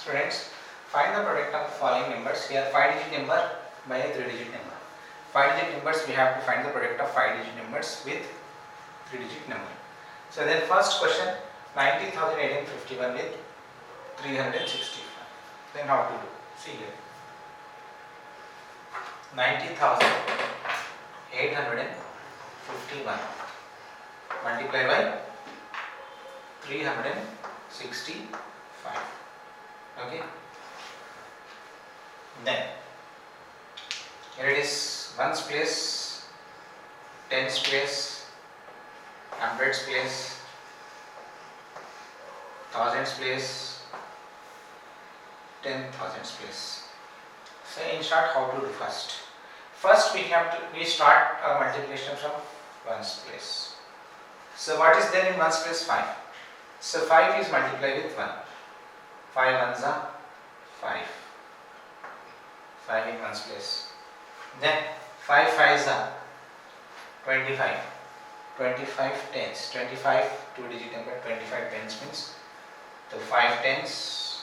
Students, find the product of the following numbers. Here 5-digit number by a 3-digit number. 5-digit numbers, we have to find the product of 5-digit numbers with 3-digit number. So then first question, 90,851 with 365. Then how to do? See here. 90,851 multiply by 365. Okay. Then here it is ones place, tens place, hundreds place, thousands place, 10,000s place. So in short, how to do first? First we start our multiplication from ones place. So what is there in ones place? 5. So 5 is multiplied with 1. 5 ones are 5. 5 in ones place. Then 5 5s are 25. 25 tens. 25 2-digit number. 25 tens means the 5 tens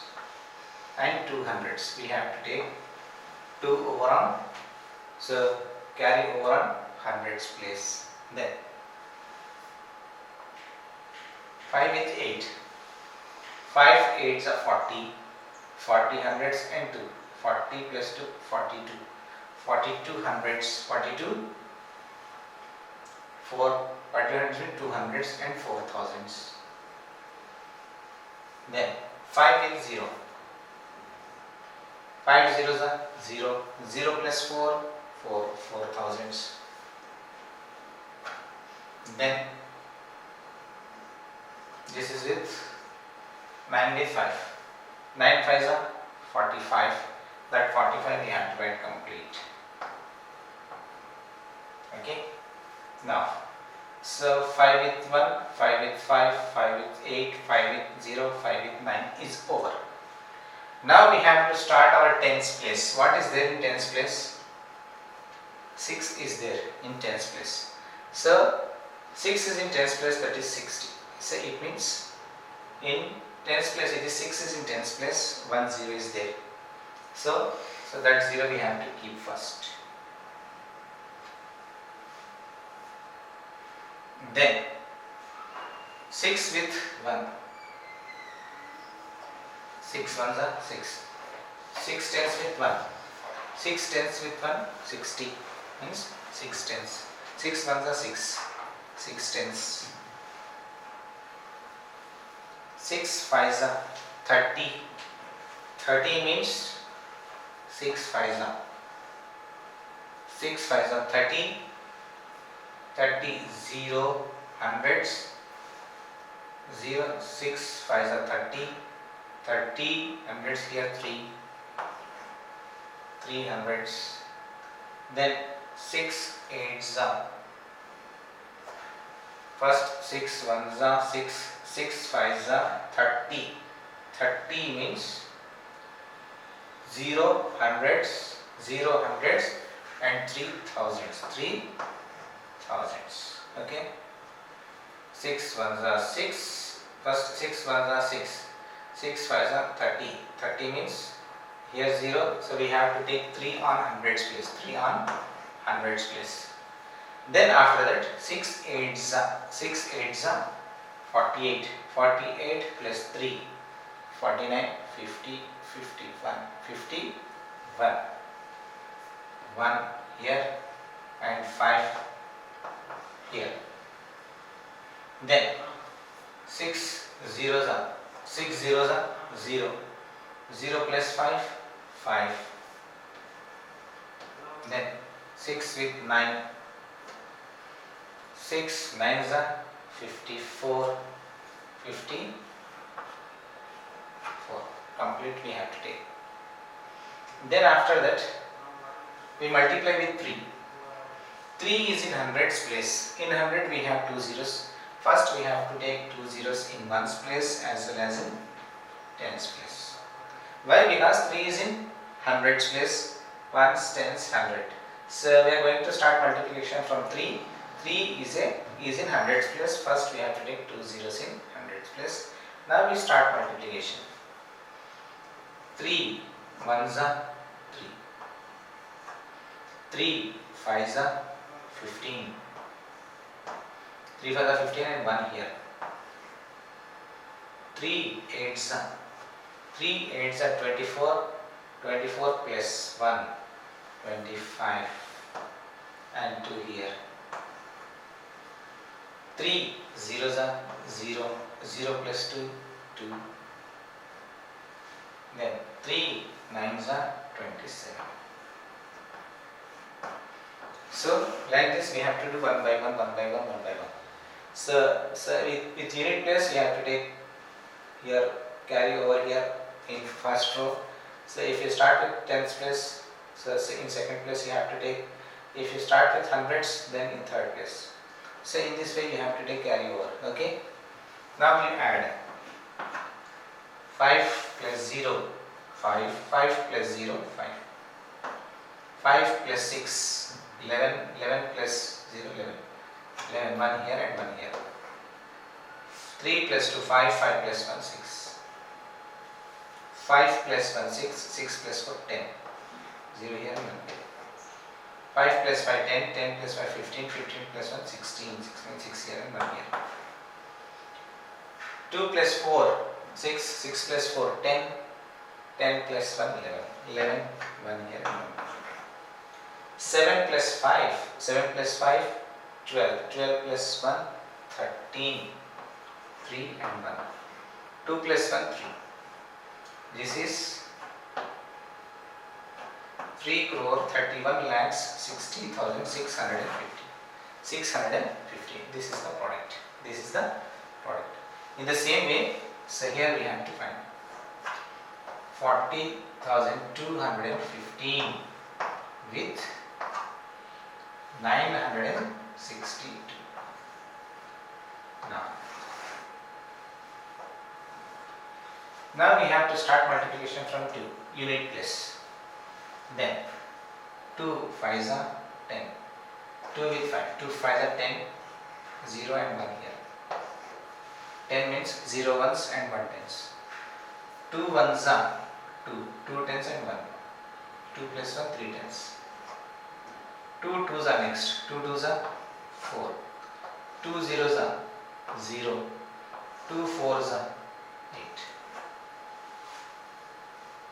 and 2 hundreds. We have to take 2 over on. So carry over on hundreds place. Then 5 with 8. 5 8s are 40. 40 hundreds and 2. 40 plus 2, 42. 42 hundreds, 42. 4, 2 hundreds and 4 thousands. Then 5 with 0. 5 zeros are 0. 0 plus 4, 4 thousands. Then this is with 9 with 5. 9 5s are 45. That 45 we have to write complete. Okay. Now, so 5 with 1, 5 with 5, 5 with 8, 5 with 0, 5 with 9 is over. Now we have to start our tens place. What is there in tens place? 6 is there in tens place. So 6 is in tens place, that is 60. So it means in tens place it is 6 is in tens place, 1 0 is there. So that 0 we have to keep first. Then 6 with 1. 6 ones are 6. 6 tens with 1. 6 tens with 1, 60 means 6 tens. 6 ones are 6. 6 tens. 6 5s are 30. 30 means 6 5s are 6 5s are 30. 30 0 hundreds. 0 6 5s are 30. 30 hundreds here 3 hundreds. Then 6 8s are first 6 1s are 6. 6 5s are 30. 30 means 0 hundreds and 3 thousands. 3 thousands. Okay. 6 1s are 6. First 6 1s are 6. 6 5s are 30. 30 means here 0. So we have to take 3 on hundreds place. 3 on hundreds place. Then after that 6 8s are 48. 48 plus 3, 49, 50, 51. 51. 1 here and 5 here. Then 6 zeros are 0. 0 plus 5, 5. Then 6 with 9. 6 9s are 54. 54. Complete we have to take. Then after that we multiply with 3. 3 is in hundreds place. In 100 we have 2 zeros. First we have to take 2 zeros in ones place as well as in tens place. Why? Because 3 is in hundreds place, ones, tens, 100. So we are going to start multiplication from 3. 3 is in hundreds place. First we have to take 2 zeros in hundreds place. Now we start multiplication. 3 ones are 3. 3 fives are 15. 3 fives are 15 and 1 here. 3 eights are 24. 24 plus 1, 25 and 2 here. 3 zeros are 0. 0 plus 2, 2. Then 3 nines are 27. So like this we have to do one by one. So with unit place we have to take here, carry over here in first row. So if you start with tens place, so in second place you have to take. If you start with hundreds, then in third place. So in this way you have to take carry over. Okay. Now you add 5 plus 0, 5. 5 plus 0, 5. 5 plus 6, 11. 11 plus 0, 11. 11, 1 here and 1 here. 3 plus 2, 5. 5 plus 1, 6. 5 plus 1, 6. 6 plus 4, 10. 0 here and 1 here. 5 plus 5, 10. 10 plus 5, 15. 15 plus 1, 16. 6 here and 1 here. 2 plus 4, 6. 6 plus 4, 10. 10 plus 1, 11. 11, 1 here and 1 here. 7 plus 5. 7 plus 5, 12. 12 plus 1, 13. 3 and 1. 2 plus 1, 3. This is 3 crore 31 lakhs 60,650. 650. This is the product. This is the product. In the same way, so here we have to find 40,215 with 962. Now we have to start multiplication from 2 unit place. Then 2 5s are 10. 2 with 5. 2 5s are 10. 0 and 1 here. 10 means 0 ones and 1 tens. 2 ones are 2. 2 tens and 1. 2 plus 1, 3 tens. 2 twos are next. 2 twos are 4. 2 zeros are 0. 2 fours are 8.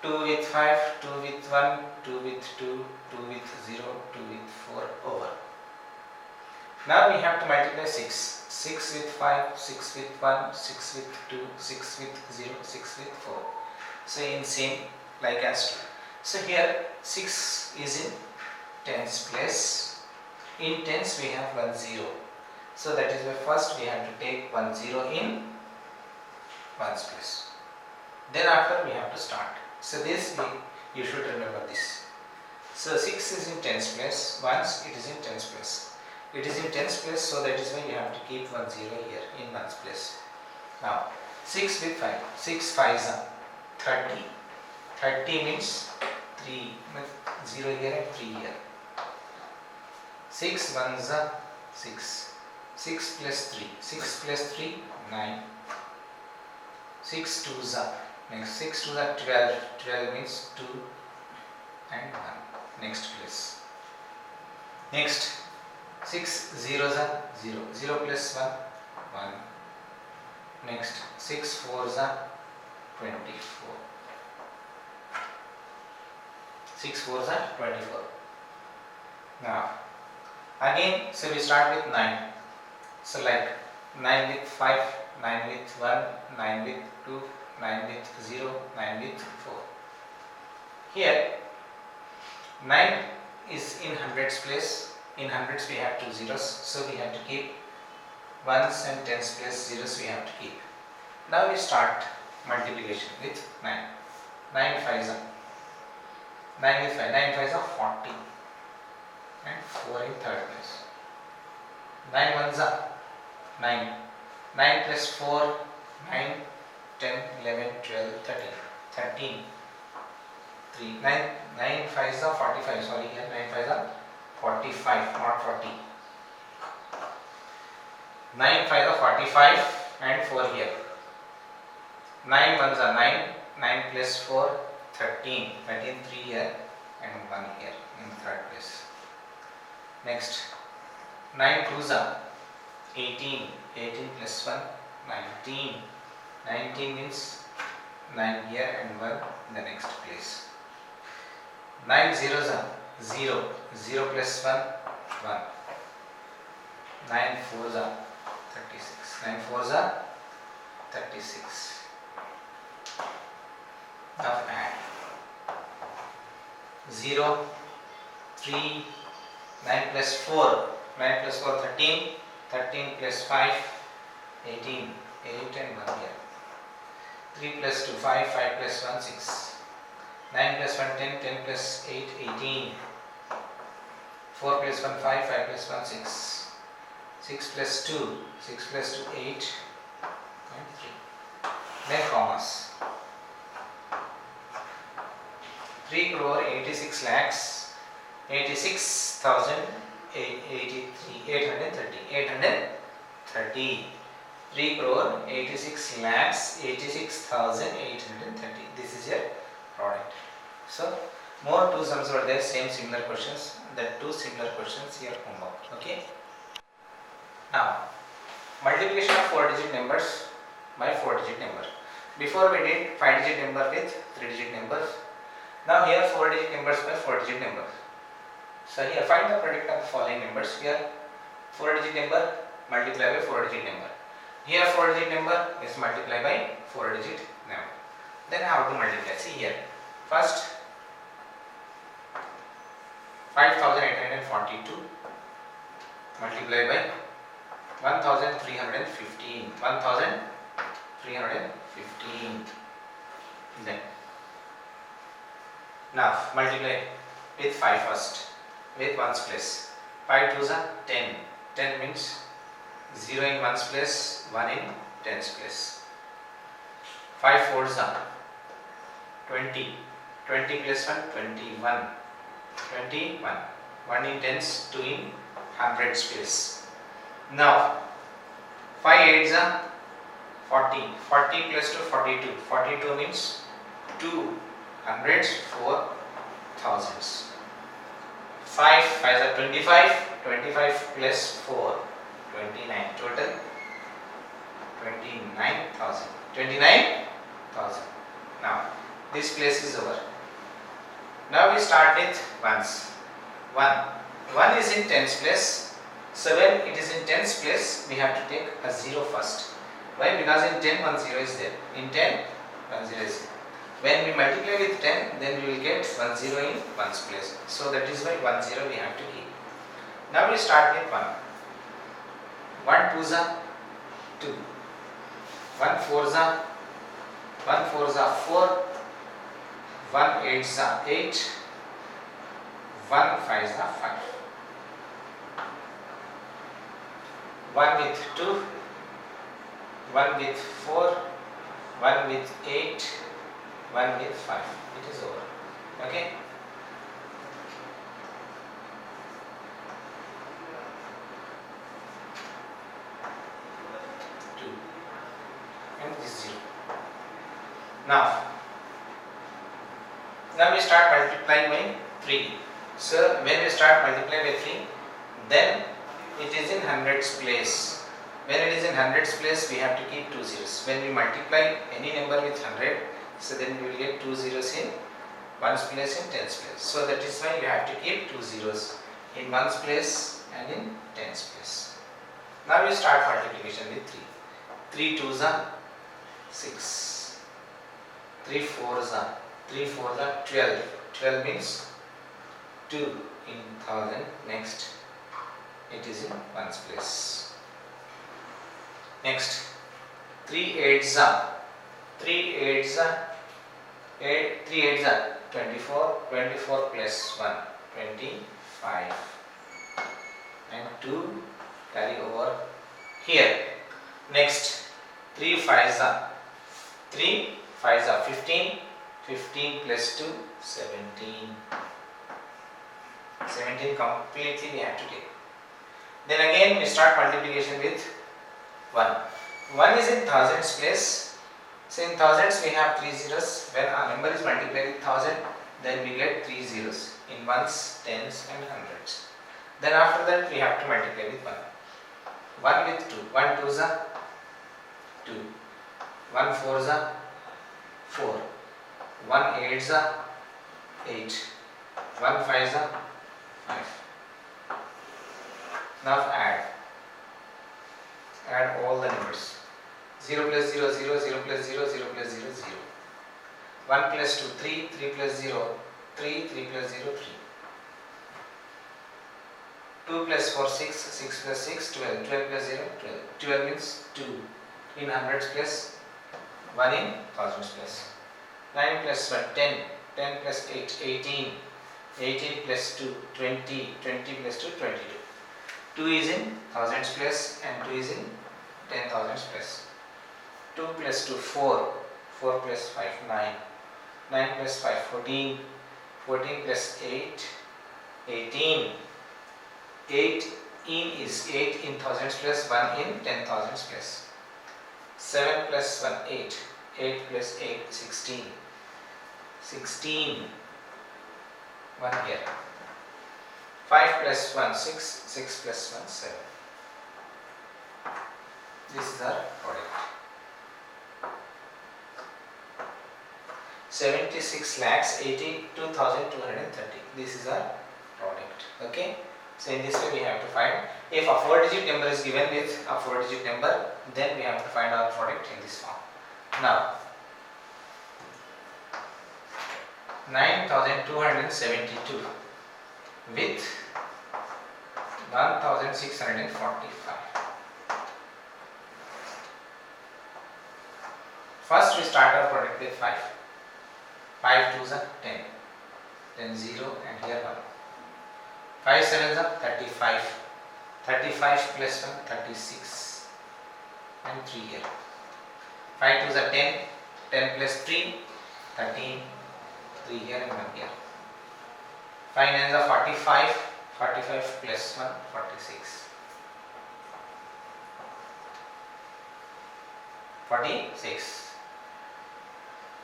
2 with 5, 2 with 1, 2 with 2, 2 with 0, 2 with 4 over. Now we have to multiply 6. 6 with 5, 6 with 1, 6 with 2, 6 with 0, 6 with 4. So in same like as 2. So here 6 is in tens place. In tens we have 1 0. So that is why first we have to take 1 0 in ones place. Then after we have to start. So this you should remember this. So 6 is in tens place. Once it is in tens place. It is in tens place, so that is why you have to keep 1 0 here in ones place. Now 6 with 5. 6 5s are 30. 30 means 3 0 here and 3 here. 6 1s are 6. 6 plus 3. 6 plus 3 9. 6 2s are next. 6 2s are 12. 12 means 2 and 1. Next place. Next 6 zeros are 0. 0 plus 1 1. Next 6 4s are 24. 6 4s are 24. Now again, so we start with 9. So like 9 with 5, 9 with 1, 9 with 2, 9 with 0, 9 with 4. Here 9 is in hundreds place. In hundreds we have 2 zeros, so we have to keep ones and tens place zeros we have to keep. Now we start multiplication with 9. 9 5s are 9 with 5. 9 5s are 40 and 4 in third place. 9 1s are 9. 9 plus 4 9, 10, 11, 12, 13. 13. 3. 9 5s are 45. Sorry, here 9 5s are 45, not 40. 9 5s are 45 and 4 here. 9 1s are 9. 9 plus 4, 13, 3 here and 1 here in third place. Next, 9 2s are 18, 18 plus 1, 19, 19 means 9 here and 1 in the next place. 9 zeros are 0, 0 plus 1, 1. 9 4s are 36, 9 4s are 36. Now add 0, 3, 9 plus 4, 9 plus 4 13, 13 plus 5, 18, 8 and 1 here. 3 plus 2 5, 5 plus 1 6, 9 plus 1 10, 10 plus 8 18, 4 plus 1 5, 5 plus 1 6, 6 plus 2, 6 plus 2 8 and 3. Then commas. 3 crore 86 lakhs 830. 3 crore 86 lakhs 86,830. This is your product. So more two sums were there, same similar questions. The two similar questions here homework. Okay. Now multiplication of 4-digit numbers by 4-digit number. Before we did 5-digit number with 3-digit numbers. Now here 4-digit numbers by 4-digit numbers. So here find the product of the following numbers. Here 4-digit number multiply by 4-digit number. Here 4-digit number is multiplied by 4-digit number. Then how to multiply? See here. First 5,842 multiplied by 1,315. 1,315. Then now multiply with 5 first, with 1's place. 5 2's are 10. 10 means 0 in 1's place, 1 in 10's place. 5 4's are 20. 20 plus 1, 21. 21. 1 in 10's, 2 in 100's place. Now 5 8's are 40. 40 plus 2, 42. 42 means 2 hundreds, 4 thousands. 5 5's are 25. 25 plus 4, 29. Total 29,000. 29,000. Now this place is over. Now we start with ones. 1 is in tens place. So when it is in tens place, we have to take a 0 first. Why? Because in 10 1 0 is there. In 10 1 0 is there. When we multiply with 10, then we will get 1 0 in 1's place. So that is why 1 0 we have to keep. Now we start with 1. 1 2's are 2. 1 4's are 4. 1 8's are 8. 1 5's are 5. 1 with 2. 1 with 4. 1 with 8. 1 with 5. It is over. Okay. And this 0. Now we start multiplying by 3. So when we start multiplying by 3, then it is in hundreds place. When it is in hundreds place, we have to keep 2 zeros. When we multiply any number with 100, so then we will get 2 zeros in 1's place and 10's place. So that is why you have to keep 2 zeros in 1's place and in 10's place. Now we start multiplication with 3. 3 2's are 6. 3 4's are 12. 12 means 2 in 1000. Next, it is in 1's place. Next, 3 8's are 24. 24 plus 1, 25. And 2 carry over here. Next, 3 5's are 15. 15 plus 2, 17. 17 completely we have to take. Then again we start multiplication with 1. 1 is in thousands place. So in thousands we have 3 zeros. When a number is multiplied with 1000, then we get 3 zeros in ones, tens and hundreds. Then after that we have to multiply with 1. 1 with 2. 1 2s are 2. 1 4s are 4. 1 8s are 8. 1 5s are 5. Now add all the numbers. 0 plus 0 0, 0 plus 0 0 plus 0 0. 1 plus 2 3, 3 plus 0 3, 3 plus 0 3. 2 plus 4 6, 6 plus 6 12, 12 plus 0 12. 12 means 2 in hundreds plus 1 in thousands plus. 9 plus 1 10, 10 plus 8 18, 18 plus 2 20, 20 plus 2 22. 2 is in thousands plus and 2 is in 10,000s plus. 2 plus 2 4, 4 plus 5 9, 9 plus 5 14, 14 plus 8 18. 8 in is 8 in thousands plus 1 in 10,000s plus. 7 plus 1 8, 8 plus 8 16, 16 1 here. 5 plus 1 6, 6 plus 1 7. This is our product. 76 lakhs 82,230. This is our product. Okay. So in this way we have to find, if a 4-digit number is given with a 4-digit number, then we have to find our product in this form. Now 9,272 with 1,645. First we start our product with 5. 5 2s are 10. Then 0 and here 1. 5 7s are 35. 35 plus 1 36. And 3 here. 5 2s are 10. 10 plus 3 13. 3 here and 1 here. 5 9s are 45. 45 plus 1 46. 46.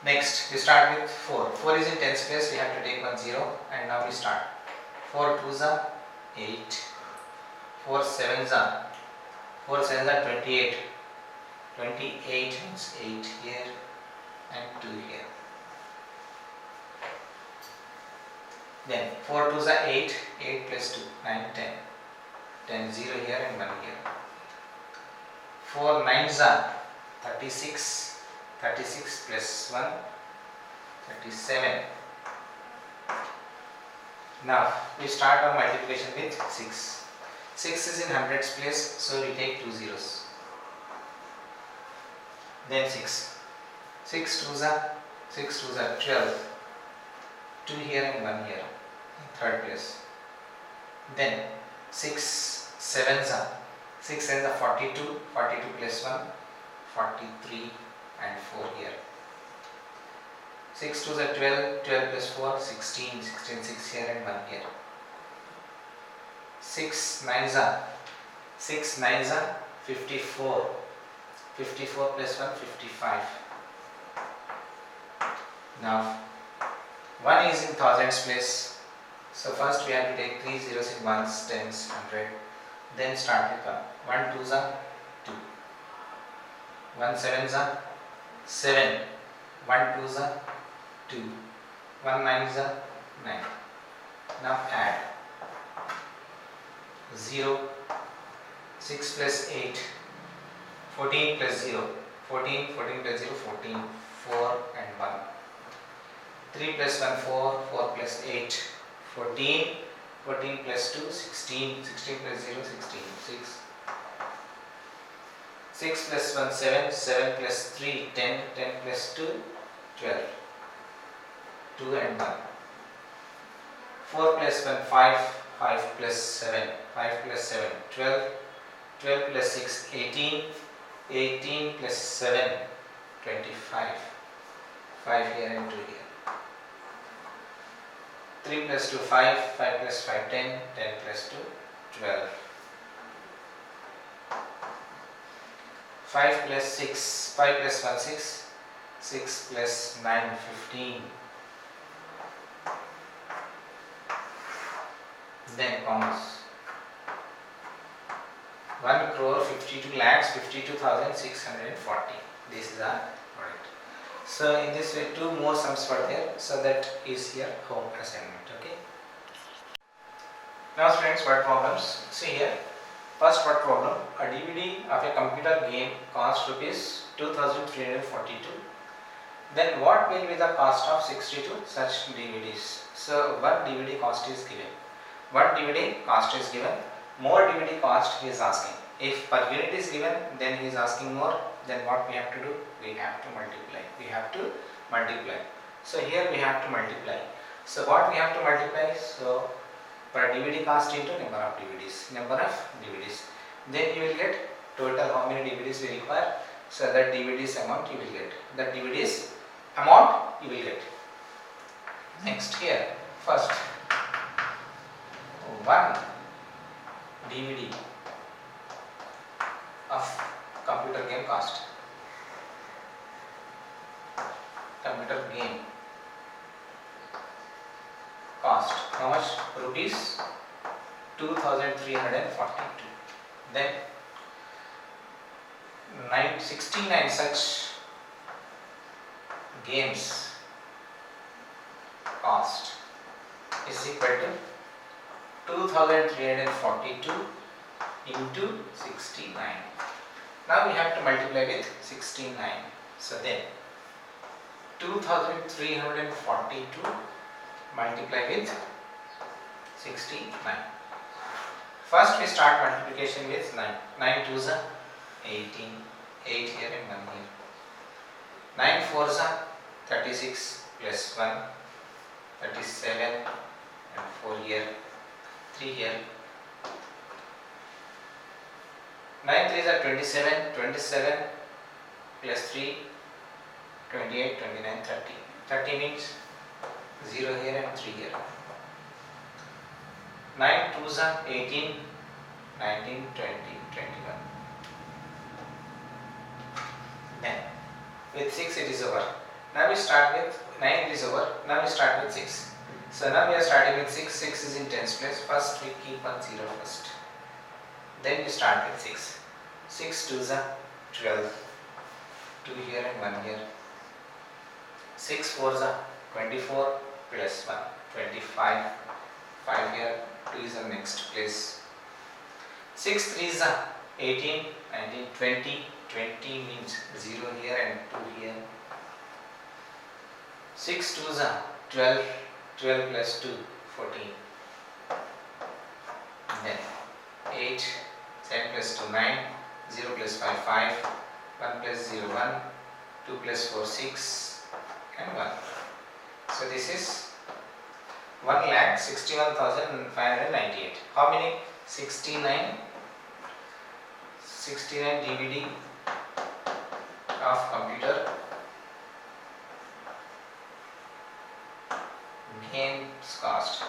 Next we start with 4. 4 is in tens place, we have to take 1 0 and now we start. 4 2s are 8. 4 7s are 28. 28 means 8 here and 2 here. Then 4 2s are 8. 8 plus 2 9 10. 10 0 here and 1 here. 4 9s are 36. 36 plus 1 37. Now we start our multiplication with 6. 6 is in hundreds place, so we take 2 zeros. Then 6. 6 2s are 12. 2 here and 1 here in third place. Then 6 7s are 42. 42 plus 1 43 and 4 here. 6 2s are 12. 12 plus 4 16. 16 6 here and 1 here. 6 9s are 54. 54 plus 1 55. Now 1 is in thousands place, so first we have to take 3 zeros in ones, tens, 100. Then start with 1. 1 2s are 2. 1 7s are 7. 1 2s are 2. 1 9s are 9. Now add 0. 6 plus 8. 14 plus 0. 14 plus 0 14. 4 and 1. 3 plus 1 4. 4 plus 8 14. 14 plus 2 16. 16 plus 0 16. 6. 6 plus 1 7. 7 plus 3 10. 10 plus 2 12. 2 and 1. 4 plus 1 5. 5 plus 7. 5 plus 7 12. 12 plus 6 18. 18 plus 7 25. 5 here and 2 here. 3 plus 2 5. 5 plus 5 10. 10 plus 2 12. 5 plus 6. 5 plus 1 6. 6 plus 9, 15. Then commas. 1 crore 52 lakhs 52,640. This is our product. So in this way 2 more sums were there. So that is your home assignment. Okay. Now students, word problems. See here. First word problem. A DVD of a computer game cost rupees 2,342. Then what will be the cost of 62 such DVDs? So one DVD cost is given. One DVD cost is given. More DVD cost he is asking. If per unit is given, then he is asking more. Then what we have to do? We have to multiply. We have to multiply. So here we have to multiply. So what we have to multiply? So per DVD cost into number of DVDs. Number of DVDs. Then you will get total how many DVDs we require. So that DVDs amount you will get. That DVDs amount you will get. Next here, first one DVD of computer game cost. Computer game cost how much? Rupees 2,342. Then 69 such games cost is equal to 2,342 into 69. Now we have to multiply with 69. So then 2,342 multiply with 69. First we start multiplication with 9. 9 2s are 18. 8 here and 1 here. 9 4s are 36 plus 1. 37 and 4 here. 3 here. 9 3s are 27. 27 plus 3. 28, 29, 30. 30 means 0 here and 3 here. 9 2s are 18, 19, 20, 21. Then with 6 it is over. Now we start with 9 it is over. Now we start with 6. So now we are starting with 6. 6 is in tens place. First we keep on 0 first. Then we start with 6. 6 2s are 12. 2 here and 1 here. 6 4s are 24 plus 1. 25. 5 here. 2 is the next place. 6 3s are 18, 19, 20. 20 means 0 here and 2 here. 6 2s are 12. 12 plus 2, 14. Then 8, 7 plus 2, 9. 0 plus 5, 5. 1 plus 0, 1. 2 plus 4, 6. And 1. So this is 1,61,598. How many? 69 DVD of computer games cost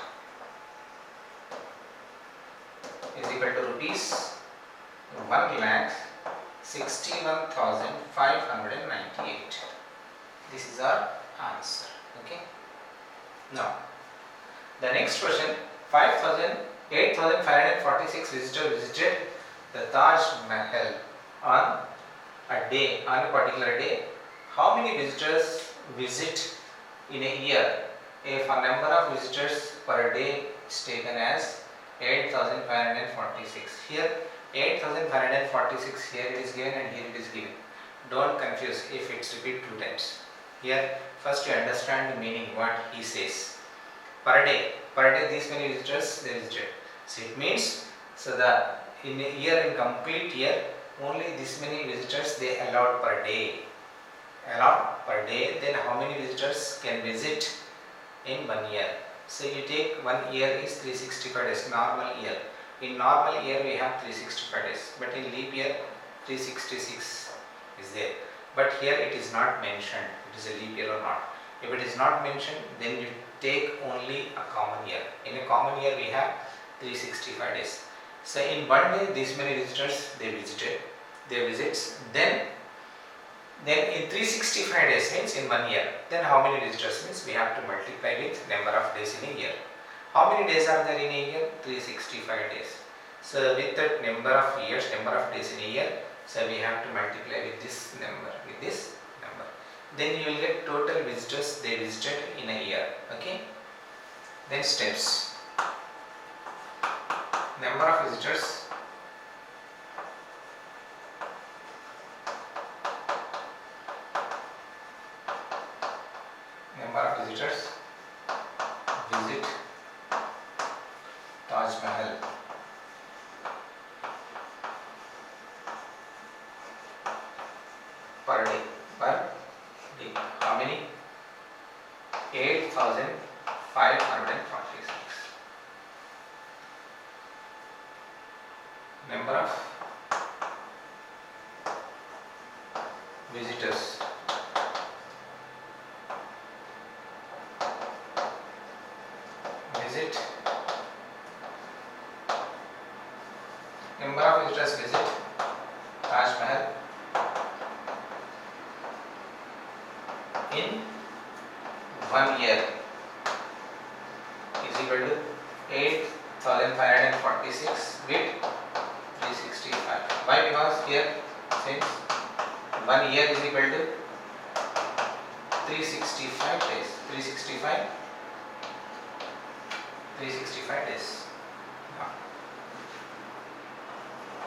is equal to rupees 1,61,598. This is our answer. Okay. Now the next question, 8,546 visitors visited the Taj Mahal on a particular day. How many visitors visit in a year? If a number of visitors per day is taken as 8,546. Here 8,546 here it is given and here it is given. Don't confuse if it's repeat 2 times. Here first you understand the meaning what he says. Per day these many visitors they visited. So it means so the in a year, in complete year, only this many visitors they allowed per day. Then how many visitors can visit in 1 year? So you take 1 year is 365 days, normal year. In normal year we have 365 days, but in leap year 366 is there. But here it is not mentioned, it is a leap year or not. If it is not mentioned, then you take only a common year. In a common year we have 365 days. So in 1 day these many visitors they visit. Then Then in 365 days means in 1 year. Then how many visitors means we have to multiply with number of days in a year. How many days are there in a year? 365 days. So with that number of years, number of days in a year, so we have to multiply with this number, Then you will get total visitors they visited in a year. Okay. Then steps. Number of visitors visit Taj Mahal per day. How many? 8,546. Number of visitors visit Taj Mahal in 1 year is equal to 8,546 with 365. Why? Because here since 1 year is equal to 365 days. 365 days.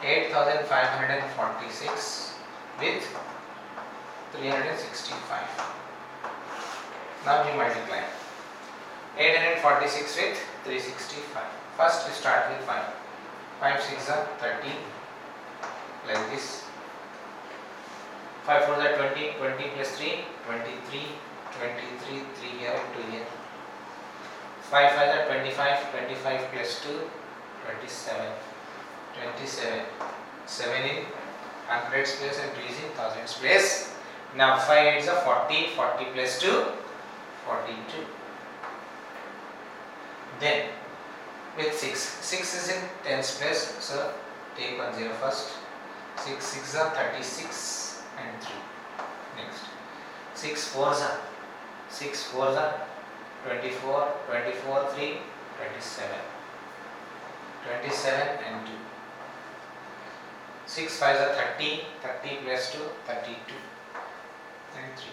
8,546 with 365. Now we multiply 846 with 365. First we start with 5. 5 6 are 30, like this. 5 4 are 20, 20 plus 3, 23, 3 here and 2 here. 5 5 are 25, 25 plus 2, 27, 7 in hundreds place and 3 is in thousands place. Now 5 8 is a 40, 40 plus 2, 42. Then with 6 is in tens place, so take 1 0 first. 6 6 are 36 and 3. Next 6 4s are 24, 24 3, 27 and 2. 6 5s are 30, 30 plus 2, 32 and 3.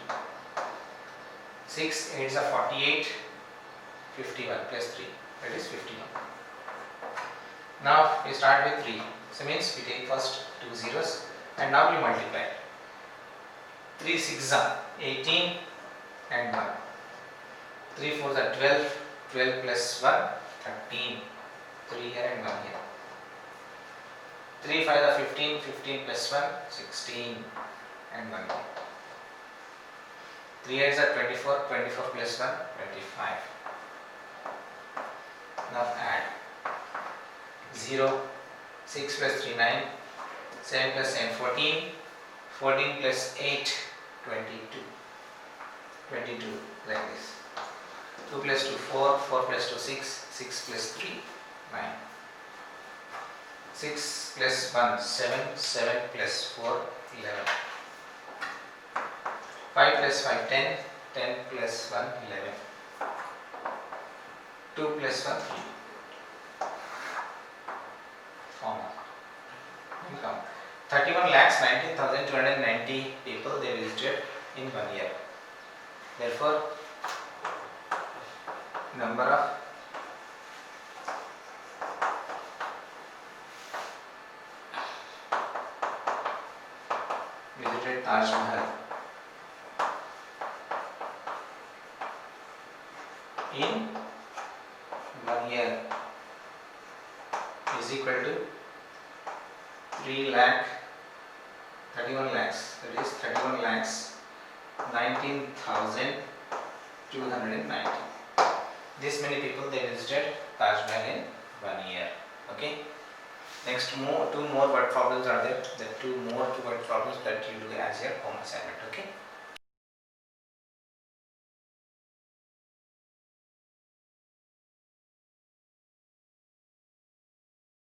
6 8s are 48, 51 plus 3, that is 51. Now we start with 3, so means we take first 2 zeros and now we multiply. 3 6 are 18 and 1. 3 4 are 12, 12 plus 1, 13, 3 here and 1 here. 3 5 are 15, 15 plus 1, 16 and 1 here. 3 8s are 24, 24 plus 1, 25. Now add 0, 6 plus 3 9, 7 plus 7 14, 14 plus 8 22, 22 like this. 2 plus 2 4, 4 plus 2 6, 6 plus 3 9. 6 plus 1 7, 7 plus 4 11. 5 plus 5 10, 10 plus 1 11. 2 plus 1 3. Comma. 31,19,290 people they visited in 1 year. Therefore, number of visited Taj Mahal in 1 year is equal to 31 lakhs, that is 31 lakhs 19,290. This many people they visited Taj Mahal in 1 year. Okay. Next, two more word problems are there. The two more word problems that you do as your home assignment. Okay.